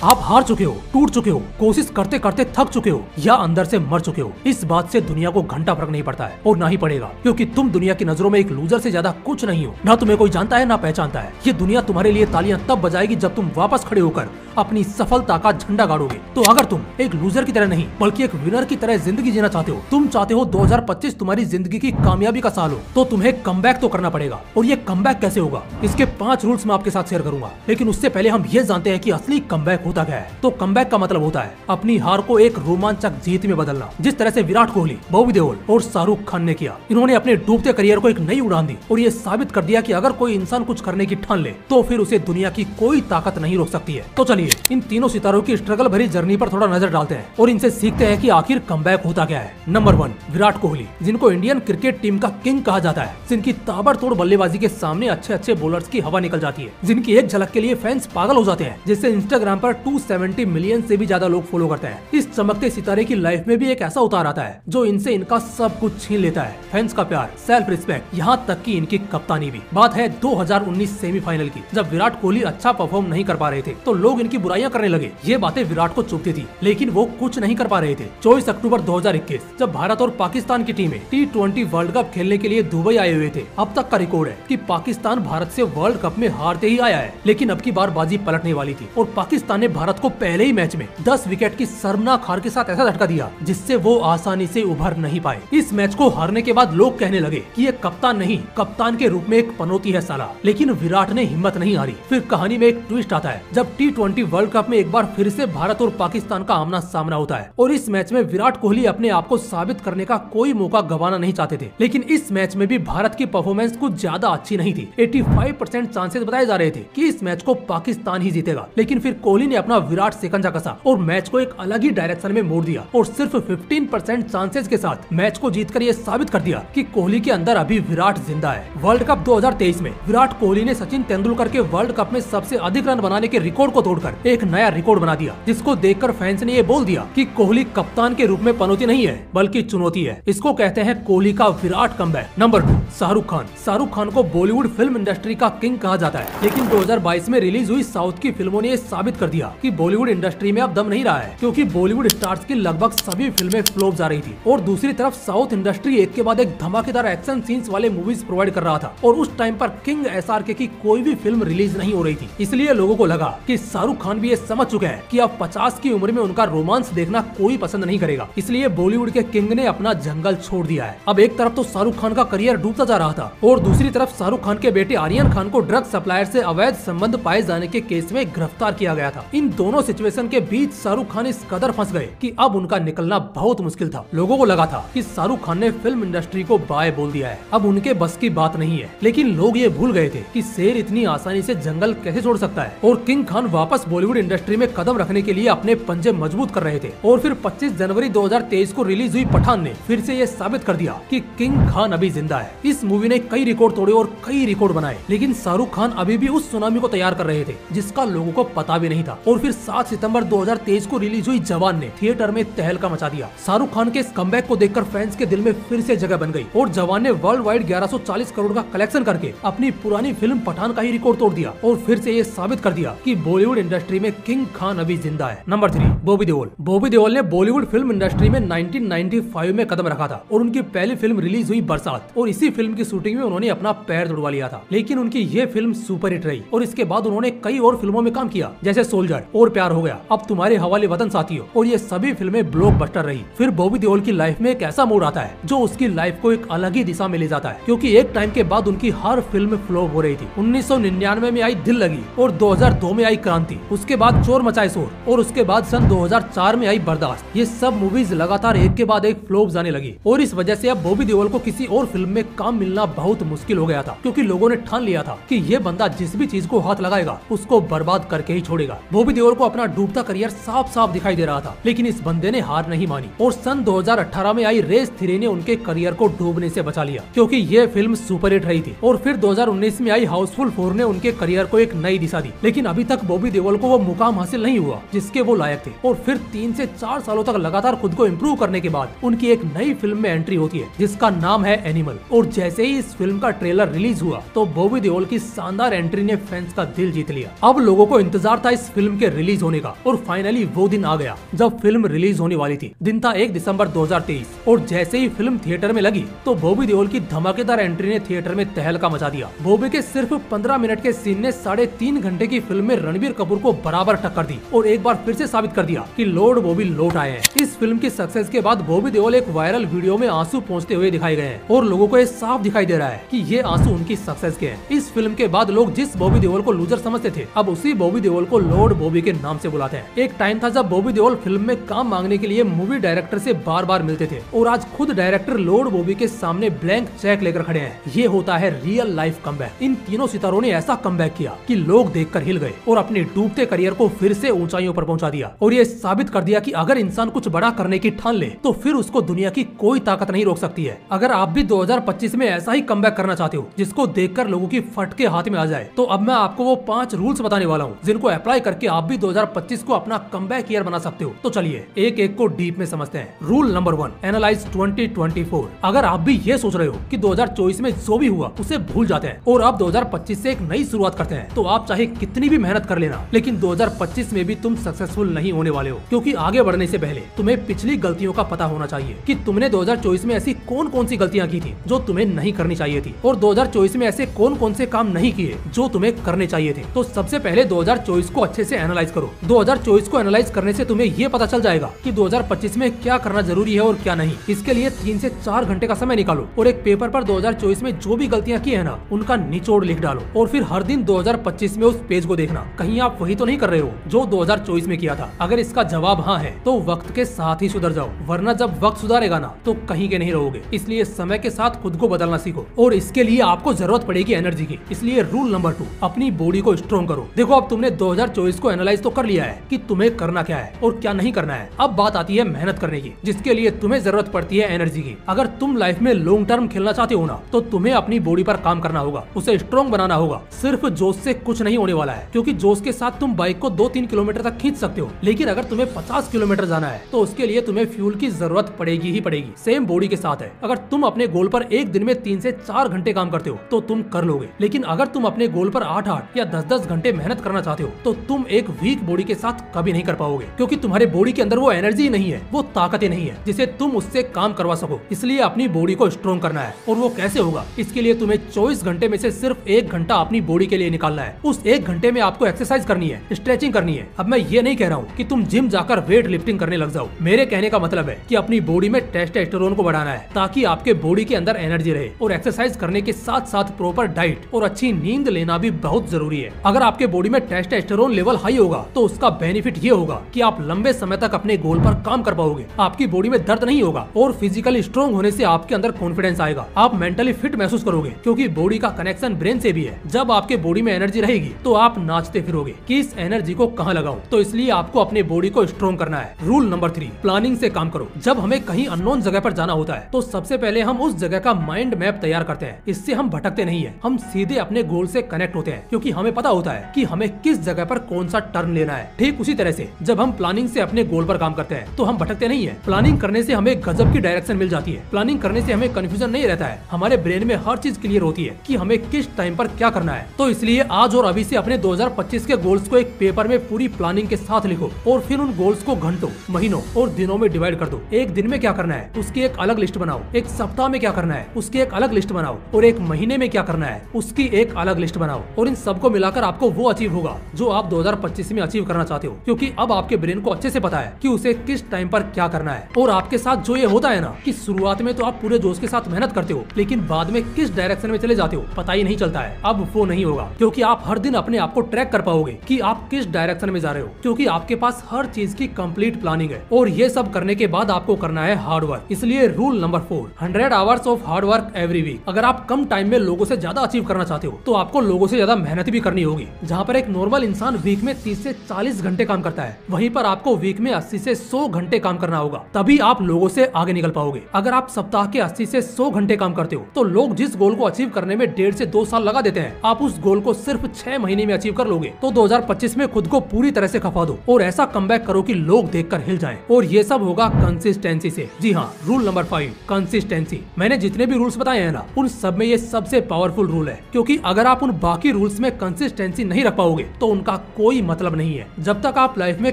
आप हार चुके हो, टूट चुके हो, कोशिश करते करते थक चुके हो या अंदर से मर चुके हो, इस बात से दुनिया को घंटा फर्क नहीं पड़ता है और ना ही पड़ेगा, क्योंकि तुम दुनिया की नजरों में एक लूजर से ज्यादा कुछ नहीं हो। ना तुम्हें कोई जानता है ना पहचानता है। ये दुनिया तुम्हारे लिए तालियां तब बजाएगी जब तुम वापस खड़े होकर अपनी सफलता का झंडा गाड़ोगे। तो अगर तुम एक लूजर की तरह नहीं बल्कि एक विनर की तरह जिंदगी जीना चाहते हो, तुम चाहते हो 2025 तुम्हारी जिंदगी की कामयाबी का साल हो, तो तुम्हें कमबैक तो करना पड़ेगा। और ये कमबैक कैसे होगा, इसके 5 रूल्स मैं आपके साथ शेयर करूंगा। लेकिन उससे पहले हम ये जानते हैं कि असली कमबैक होता क्या है। तो कमबैक का मतलब होता है अपनी हार को एक रोमांचक जीत में बदलना, जिस तरह से विराट कोहली, बॉबी देओल और शाहरुख खान ने किया। इन्होंने अपने डूबते करियर को एक नई उड़ान दी और ये साबित कर दिया कि अगर कोई इंसान कुछ करने की ठान ले तो फिर उसे दुनिया की कोई ताकत नहीं रोक सकती है। तो चलिए इन तीनों सितारों की स्ट्रगल भरी जर्नी पर थोड़ा नजर डालते हैं और इनसे सीखते हैं कि आखिर कमबैक होता क्या है। नंबर 1, विराट कोहली, जिनको इंडियन क्रिकेट टीम का किंग कहा जाता है, जिनकी ताबड़तोड़ बल्लेबाजी के सामने अच्छे अच्छे बॉलर्स की हवा निकल जाती है, जिनकी एक झलक के लिए फैंस पागल हो जाते हैं, जिससे इंस्टाग्राम पर 270 मिलियन से भी ज्यादा लोग फॉलो करते हैं। इस चमकते सितारे की लाइफ में भी एक ऐसा उतार आता है जो इनसे इनका सब कुछ छीन लेता है। फैंस का प्यार, सेल्फ रिस्पेक्ट, यहाँ तक कि इनकी कप्तानी भी। बात है 2019 सेमीफाइनल की, जब विराट कोहली अच्छा परफॉर्म नहीं कर पा रहे थे तो लोग इनकी बुराइयां करने लगे। ये बातें विराट को चुभती थी, लेकिन वो कुछ नहीं कर पा रहे थे। 24 अक्टूबर 2021 जब भारत और पाकिस्तान की टीमें T20 वर्ल्ड कप खेलने के लिए दुबई आए हुए थे। अब तक का रिकॉर्ड है कि पाकिस्तान भारत से वर्ल्ड कप में हारते ही आया है, लेकिन अब की बार बाजी पलटने वाली थी और पाकिस्तान ने भारत को पहले ही मैच में 10 विकेट की शर्मनाक हार के साथ ऐसा झटका दिया जिससे वो आसानी से उभर नहीं पाए। इस मैच को हारने के बाद लोग कहने लगे कि ये कप्तान नहीं, कप्तान के रूप में एक पनौती है साला। लेकिन विराट ने हिम्मत नहीं हारी। फिर कहानी में एक ट्विस्ट आता है जब T20 वर्ल्ड कप में एक बार फिर से भारत और पाकिस्तान का आमना सामना होता है और इस मैच में विराट कोहली अपने आप को साबित करने का कोई मौका गंवाना नहीं चाहते थे। लेकिन इस मैच में भी भारत की परफॉर्मेंस कुछ ज्यादा अच्छी नहीं थी। 85% चांसेस बताए जा रहे थे कि इस मैच को पाकिस्तान ही जीतेगा, लेकिन फिर कोहली ने अपना विराट शिकंजा कसा और मैच को एक अलग ही डायरेक्शन में मोड़ दिया और सिर्फ 15% चांसेस के साथ मैच को जीतकर ये साबित कर दिया कि कोहली के अंदर अभी विराट जिंदा है। वर्ल्ड कप 2023 में विराट कोहली ने सचिन तेंदुलकर के वर्ल्ड कप में सबसे अधिक रन बनाने के रिकॉर्ड को तोड़कर एक नया रिकॉर्ड बना दिया, जिसको देखकर फैंस ने ये बोल दिया कि कोहली कप्तान के रूप में पनौती नहीं है बल्कि चुनौती है। इसको कहते हैं कोहली का विराट कमबैक। नंबर 2, शाहरुख खान। शाहरुख खान को बॉलीवुड फिल्म इंडस्ट्री का किंग कहा जाता है, लेकिन 2022 में रिलीज हुई साउथ की फिल्मों ने ये साबित कर दिया कि बॉलीवुड इंडस्ट्री में अब दम नहीं रहा है, क्योंकि बॉलीवुड स्टार्स की लगभग सभी फिल्में फ्लॉप जा रही थी और दूसरी तरफ साउथ इंडस्ट्री एक के बाद एक धमाकेदार एक्शन सीन्स वाले मूवीज प्रोवाइड कर रहा था और उस टाइम पर किंग SRK की कोई भी फिल्म रिलीज नहीं हो रही थी। इसलिए लोगों को लगा कि शाहरुख खान भी ये समझ चुके हैं कि अब 50 की उम्र में उनका रोमांस देखना कोई पसंद नहीं करेगा, इसलिए बॉलीवुड के किंग ने अपना जंगल छोड़ दिया है। अब एक तरफ तो शाहरुख खान का करियर डूबता जा रहा था और दूसरी तरफ शाहरुख खान के बेटे आर्यन खान को ड्रग सप्लायर से अवैध संबंध पाए जाने के केस में गिरफ्तार किया गया था। इन दोनों सिचुएशन के बीच शाहरुख खान इस कदर फंस गए कि अब उनका निकलना बहुत मुश्किल था। लोगों को लगा था कि शाहरुख खान ने फिल्म इंडस्ट्री को बाय बोल दिया है, अब उनके बस की बात नहीं है। लेकिन लोग ये भूल गए थे कि शेर इतनी आसानी से जंगल कैसे छोड़ सकता है और किंग खान वापस बॉलीवुड इंडस्ट्री में कदम रखने के लिए अपने पंजे मजबूत कर रहे थे। और फिर 25 जनवरी 2023 को रिलीज हुई पठान ने फिर से ये साबित कर दिया कि किंग खान अभी जिंदा है। इस मूवी ने कई रिकॉर्ड तोड़े और कई रिकॉर्ड बनाए, लेकिन शाहरुख खान अभी भी उस सुनामी को तैयार कर रहे थे जिसका लोगों को पता भी नहीं था। और फिर 7 सितंबर 2023 को रिलीज हुई जवान ने थिएटर में तहलका मचा दिया। शाहरुख खान के इस कमबैक को देखकर फैंस के दिल में फिर से जगह बन गई और जवान ने वर्ल्ड वाइड 1140 करोड़ का कलेक्शन करके अपनी पुरानी फिल्म पठान का ही रिकॉर्ड तोड़ दिया और फिर से ये साबित कर दिया कि बॉलीवुड इंडस्ट्री में किंग खान अभी जिंदा है। नंबर 3, बॉबी देओल। बॉबी देओल ने बॉलीवुड फिल्म इंडस्ट्री में 1995 में कदम रखा था और उनकी पहली फिल्म रिलीज हुई बरसात और इसी फिल्म की शूटिंग में उन्होंने अपना पैर तुड़वा लिया था। लेकिन उनकी ये फिल्म सुपरहिट रही और इसके बाद उन्होंने कई और फिल्मों में काम किया, जैसे सोल्जर और प्यार हो गया, अब तुम्हारे हवाले वतन साथियों, और ये सभी फिल्में ब्लॉकबस्टर रही। फिर बॉबी देओल की लाइफ में एक ऐसा मोड़ आता है जो उसकी लाइफ को एक अलग ही दिशा में ले जाता है, क्योंकि एक टाइम के बाद उनकी हर फिल्म फ्लॉप हो रही थी। 1999 में आई दिल लगी और 2002 में आई क्रांति, उसके बाद चोर मचाए शोर और उसके बाद सन 2004 में आई बर्दाश्त। ये सब मूवीज लगातार एक के बाद एक फ्लॉप जाने लगी और इस वजह से अब बॉबी देओल को किसी और फिल्म में काम मिलना बहुत मुश्किल हो गया था, क्योंकि लोगों ने ठान लिया था कि ये बंदा जिस भी चीज को हाथ लगाएगा उसको बर्बाद करके ही छोड़ेगा। बॉबी देओल को अपना डूबता करियर साफ साफ दिखाई दे रहा था, लेकिन इस बंदे ने हार नहीं मानी और सन 2018 में आई रेस 3 ने उनके करियर को डूबने से बचा लिया, क्योंकि ये फिल्म सुपरहिट रही थी। और फिर 2019 में आई हाउसफुल 4 ने उनके करियर को एक नई दिशा दी। लेकिन अभी तक बॉबी देओल देओल को वो मुकाम हासिल नहीं हुआ जिसके वो लायक थे, और फिर 3 से 4 सालों तक लगातार खुद को इम्प्रूव करने के बाद उनकी एक नई फिल्म में एंट्री होती है जिसका नाम है एनिमल। और जैसे ही इस फिल्म का ट्रेलर रिलीज हुआ तो बॉबी देओल की शानदार एंट्री ने फैंस का दिल जीत लिया। अब लोगों को इंतजार था इस फिल्म के रिलीज होने का, और फाइनली वो दिन आ गया जब फिल्म रिलीज होने वाली थी। दिन था 1 दिसंबर 2023, और जैसे ही फिल्म थिएटर में लगी तो बॉबी देओल की धमाकेदार एंट्री ने थिएटर में तहलका मचा दिया। बॉबी के सिर्फ 15 मिनट के सीन ने 3.5 घंटे की फिल्म में रणबीर कपूर को बराबर टक्कर दी और एक बार फिर से साबित कर दिया कि लॉर्ड बॉबी लौट आए हैं। इस फिल्म की सक्सेस के बाद बॉबी देओल एक वायरल वीडियो में आंसू पोंछते हुए दिखाए गए हैं, और लोगों को ये साफ दिखाई दे रहा है कि ये आंसू उनकी सक्सेस के हैं। इस फिल्म के बाद लोग जिस बॉबी देओल को लूजर समझते थे, अब उसी बॉबी देओल को लॉर्ड बॉबी के नाम से बुलाते हैं। एक टाइम था जब बॉबी देओल फिल्म में काम मांगने के लिए मूवी डायरेक्टर से बार बार मिलते थे, और आज खुद डायरेक्टर लॉर्ड बॉबी के सामने ब्लैंक चेक लेकर खड़े हैं। ये होता है रियल लाइफ कमबैक। इन तीनों सितारों ने ऐसा कमबैक किया कि लोग देखकर हिल गए और अपने डूबते करियर को फिर से ऊंचाइयों पर पहुंचा दिया, और ये साबित कर दिया कि अगर इंसान कुछ बड़ा करने की ठान ले तो फिर उसको दुनिया की कोई ताकत नहीं रोक सकती है। अगर आप भी 2025 में ऐसा ही कमबैक करना चाहते हो जिसको देखकर लोगों की फटके हाथ में आ जाए, तो अब मैं आपको वो 5 रूल्स बताने वाला हूँ जिनको अप्लाई करके आप भी 2025 को अपना कमबैक ईयर बना सकते हो। तो चलिए एक एक को डीप में समझते हैं। Rule number 1, analyse 2024। अगर आप भी ये सोच रहे हो कि 2024 में जो भी हुआ उसे भूल जाते हैं और आप 2025 से एक नई शुरुआत करते हैं, तो आप चाहे कितनी भी मेहनत कर लेना, लेकिन 2025 में भी तुम सक्सेसफुल नहीं होने वाले हो। क्योंकि आगे बढ़ने से पहले तुम्हें पिछली गलतियों का पता होना चाहिए कि तुमने 2024 में ऐसी कौन कौन सी गलतियां की थी जो तुम्हें नहीं करनी चाहिए थी, और 2024 में ऐसे कौन कौन से काम नहीं किए जो तुम्हें करने चाहिए थे। तो सबसे पहले 2024 को अच्छे से एनालाइज करो। 2024 को एनालाइज करने से तुम्हें ये पता चल जाएगा कि 2025 में क्या करना जरूरी है और क्या नहीं। इसके लिए 3 से 4 घंटे का समय निकालो और एक पेपर पर 2024 में जो भी गलतियां की है ना, उनका निचोड़ लिख डालो, और फिर हर दिन 2025 में उस पेज को देखना, कहीं आप वही तो नहीं कर रहे हो जो 2024 में किया था। अगर इसका जवाब हाँ है तो वक्त के साथ ही सुधर जाओ, वरना जब वक्त सुधारेगा ना तो कहीं के नहीं रहोगे। इसलिए समय के साथ खुद को बदलना सीखो, और इसके लिए आपको जरूरत पड़ेगी एनर्जी की। इसलिए रूल नंबर 2, अपनी बॉडी को स्ट्रॉन्ग करो। देखो अब तुमने 2024 को एनालाइज तो कर लिया है कि तुम्हें करना क्या है और क्या नहीं करना है। अब बात आती है मेहनत करने की, जिसके लिए तुम्हें जरूरत पड़ती है एनर्जी की। अगर तुम लाइफ में लॉन्ग टर्म खेलना चाहते हो ना, तो तुम्हें अपनी बॉडी पर काम करना होगा, उसे स्ट्रॉन्ग बनाना होगा। सिर्फ जोश से कुछ नहीं होने वाला है, क्योंकि जोश के साथ तुम बाइक को 2-3 किलोमीटर तक खींच सकते हो, लेकिन अगर तुम्हें 50 किलोमीटर जाना है तो उसके लिए तुम्हें फ्यूल की जरूरत पड़ेगी ही पड़ेगी। सेम बॉडी के साथ है। अगर तुम अपने गोल पर एक दिन में 3 से 4 घंटे काम करते हो तो तुम कर लोगे, लेकिन अगर तुम अपने गोल पर 8-8 या 10-10 घंटे मेहनत करना चाहते हो तो तुम एक वीक बॉडी के साथ कभी नहीं कर पाओगे, क्योंकि तुम्हारे बॉडी के अंदर वो एनर्जी नहीं है, वो ताकतें नहीं है जिसे तुम उससे काम करवा सको। इसलिए अपनी बॉडी को स्ट्रॉन्ग करना है, और वो कैसे होगा? इसके लिए तुम्हें 24 घंटे में से सिर्फ 1 घंटा अपनी बॉडी के लिए निकालना है। उस 1 घंटे में आपको एक्सरसाइज करनी है, स्ट्रेचिंग करनी है। अब मैं ये नहीं कह रहा हूँ कि तुम जिम जाकर वेट लिफ्टिंग करने लग जाओ। मेरे कहने का मतलब है कि अपनी बॉडी में टेस्टोस्टेरोन को बढ़ाना है, ताकि आपके बॉडी के अंदर एनर्जी रहे। और एक्सरसाइज करने के साथ साथ प्रॉपर डाइट और अच्छी नींद लेना भी बहुत जरूरी है। अगर आपके बॉडी में टेस्टोस्टेरोन लेवल हाई होगा तो उसका बेनिफिट ये होगा कि आप लंबे समय तक अपने गोल पर काम कर पाओगे। आपकी बॉडी में दर्द नहीं होगा, और फिजिकली स्ट्रॉन्ग होने से आपके अंदर कॉन्फिडेंस आएगा। आप मेंटली फिट महसूस करोगे, क्योंकि बॉडी का कनेक्शन ब्रेन से भी है। जब आपके बॉडी में एनर्जी रहेगी तो आप नाचते फिरोगे कि इस एनर्जी को कहाँ लगाऊं। तो इसलिए आपको अपने बॉडी को स्ट्रॉन्ग करना है। रूल नंबर 3, प्लानिंग से काम करो। जब हमें कहीं अननोन जगह पर जाना होता है तो सबसे पहले हम उस जगह का माइंड मैप तैयार करते हैं। इससे हम भटकते नहीं है, हम सीधे अपने गोल से कनेक्ट होते हैं, क्योंकि हमें पता होता है कि हमें किस जगह पर कौन सा टर्न लेना है। ठीक उसी तरह से जब हम प्लानिंग से अपने गोल पर काम करते हैं तो हम भटकते नहीं है। प्लानिंग करने से हमें गजब की डायरेक्शन मिल जाती है। प्लानिंग करने से हमें कंफ्यूजन नहीं रहता है, हमारे ब्रेन में हर चीज क्लियर होती है कि हमें किस टाइम पर क्या करना है। तो इसलिए आज और अभी से अपने 2025 के गोल्स को एक पेपर में पूरी प्लानिंग के साथ लिखो, और फिर उन गोल्स को घंटों, महीनों और दिनों में डिवाइड कर दो। एक दिन में क्या करना है उसकी एक अलग लिस्ट बनाओ, एक सप्ताह में क्या करना है उसकी एक अलग लिस्ट बनाओ, और एक महीने में क्या करना है उसकी एक अलग लिस्ट बनाओ। और इन सबको मिलाकर आपको वो अचीव होगा जो आप 2025 में अचीव करना चाहते हो, क्योंकि अब आपके ब्रेन को अच्छे से पता है कि उसे किस टाइम पर क्या करना है। और आपके साथ जो ये होता है ना कि शुरुआत में तो आप पूरे जोश के साथ मेहनत करते हो, लेकिन बाद में किस डायरेक्शन में चले जाते हो पता ही नहीं चलता है। अब वो नहीं होगा, क्योंकि आप हर दिन अपने आप को ट्रैक कर पाओगे कि आप किस डायरेक्शन में जा रहे हो, क्योंकि आपके पास हर चीज की कंप्लीट प्लानिंग है। और ये सब करने के बाद आपको करना है हार्ड वर्क। इसलिए rule number 4, 100 hours of hard work every week. अगर आप कम टाइम में लोगों से ज्यादा अचीव करना चाहते हो तो आपको लोगों से ज्यादा मेहनत भी करनी होगी। जहाँ पर एक नॉर्मल इंसान वीक में 30 से 40 घंटे काम करता है, वहीं पर आपको वीक में 80 से 100 घंटे काम करना होगा, तभी आप लोगों से आगे निकल पाओगे। अगर आप सप्ताह के 80 से 100 घंटे काम करते हो तो लोग जिस गोल को अचीव करने में 1.5 से 2 साल लगा देते हैं, आप उस गोल को सिर्फ 6 महीने में अचीव कर लोगे। तो 2025 में खुद को पूरी तरह से खपा दो और ऐसा कमबैक करो कि लोग देखकर हिल जाएं। और ये सब होगा कंसिस्टेंसी से। जी हाँ, रूल नंबर 5 कंसिस्टेंसी। मैंने जितने भी रूल्स बताए हैं ना, उन सब में ये सबसे पावरफुल रूल है, क्योंकि अगर आप उन बाकी रूल्स में कंसिस्टेंसी नहीं रख पाओगे तो उनका कोई मतलब नहीं है। जब तक आप लाइफ में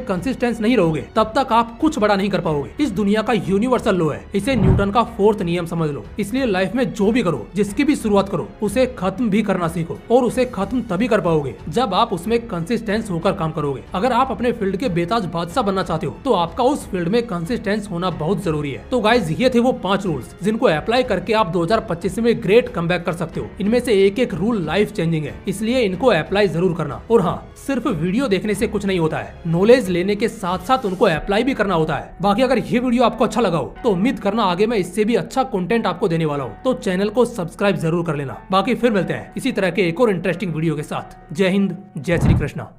कंसिस्टेंस नहीं रहोगे तब तक आप कुछ बड़ा नहीं कर पाओगे। इस दुनिया का यूनिवर्सल लॉ है, इसे न्यूटन का 4th नियम समझ लो। इसलिए लाइफ में जो भी करो, जिसकी भी शुरुआत करो, उसे खत्म भी करना सीखो। और उसे खत्म तभी कर पाओगे जब आप उसमें कंसिस्टेंस होकर काम करोगे। अगर आप अपने फील्ड के बेताज बादशाह बनना चाहते हो तो आपका उस फील्ड में कंसिस्टेंस होना बहुत जरूरी है। तो गाइज, ये थे वो 5 रूल्स जिनको अप्लाई करके आप 2025 में ग्रेट कमबैक कर सकते हो। इनमें से एक एक रूल लाइफ चेंजिंग है, इसलिए इनको अप्लाई जरूर करना। और हाँ, सिर्फ वीडियो देखने से कुछ नहीं होता है, नॉलेज लेने के साथ साथ उनको अप्लाई भी करना होता है। बाकी अगर ये वीडियो आपको अच्छा लगा हो तो उम्मीद करना आगे मैं इससे भी अच्छा कंटेंट आपको देने वाला हूँ, तो चैनल को सब्सक्राइब जरूर कर लेना। बाकी फिर मिलते हैं इसी तरह के एक और इंटरेस्टिंग वीडियो के साथ। जय हिंद, जय श्री कृष्णा।